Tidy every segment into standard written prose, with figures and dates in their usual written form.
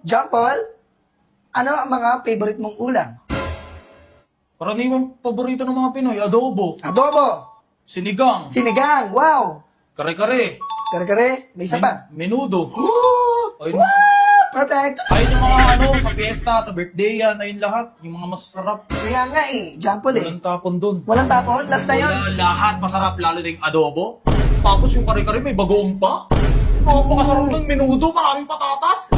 John Paul, ano ang mga favorite mong ulam? Karaniwang paborito ng mga Pinoy, adobo, Adobo, sinigang, sinigang, wow, kare-kare, kare-kare, may isa pa. menudo. Ayun, Perfect. ayun yung mga sa fiesta, sa birthday yan, ayun lahat. Yung mga masarap. Kaya nga John Paul Walang tapon dun. Walang tapon, last na yun. Wala, lahat masarap, lalo na yung adobo. Tapos yung kare-kare may bagoong pa. Napakasarap ng menudo, maraming patatas.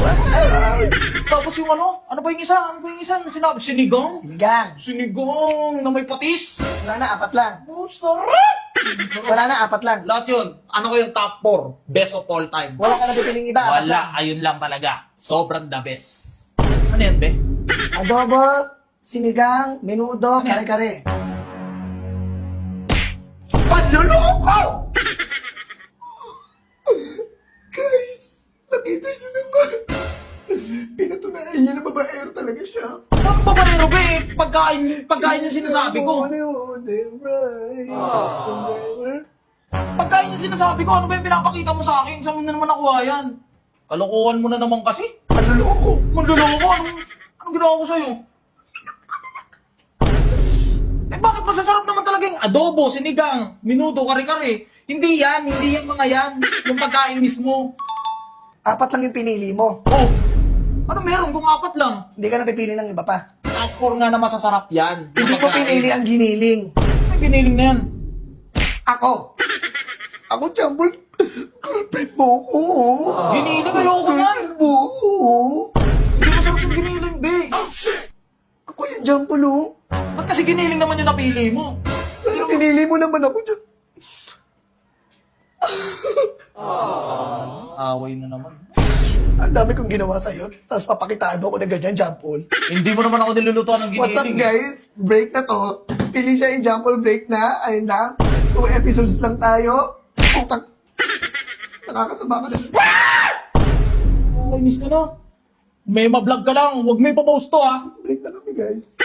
Tapos yung ano ba yung isa? Ano ba yung isa na sinabi? Sinigang? Sinigang. Sinigang na may patis. Wala na, 4 lang. Oh, sarap! Wala na, 4 lang. Lahat yun. Ano ko yung top 4? Best of all time. Wala ka na bipiling iba. 4 lang. Wala. Ayun lang talaga. Sobrang the best. Ano yan, be? Adobo, sinigang, menudo, Ano yan? kare-kare. Panluloko! Guys, nakita niyo naman. Pinatunayan niya na babaero talaga siya. Ang babaero, be? Pagkain yung sinasabi ko. Pagkain yung sinasabi ko, ano ba yung pinapakita mo sa akin? Saan mo na naman nakuha yan? Kalokohan mo na naman kasi. Panluloko! Manluloko? Anong ginawa ko sa'yo? Eh bakit masasarap naman talaga yung adobo, sinigang, minuto, kare-kare? Hindi yan mga yan. Yung pagkain mismo. 4 lang yung pinili mo. Oh, ano meron kung 4 lang? Hindi ka na pipili ng iba pa. Top 4 nga na masasarap yan. Hindi ko pinili ang giniling. Ay, giniling na yan. Ako. Ako, Jambol. Girlfriend mo ko. Giniling, ayoko yan. Girlfriend mo ko. Hindi masarap yung giniling, be. Ako yung Jambol, oh. Ba't kasi giniling naman yung napili mo? Sana pinili mo naman ako dyan. Away na naman. Ang dami kong ginawa sa'yo. Tapos papakitaan mo ako na ganyan, Jambol. Hindi mo naman ako nilulutuan ng giniling. What's up, guys? Break na to. Pili siya yung Jambol break na. Ayun na. 2 episodes lang tayo. Putang. Nakakasama ka na. Kainis ka na. May ma-vlog ka lang. Huwag may pa-post to, ah. Break na kami, guys.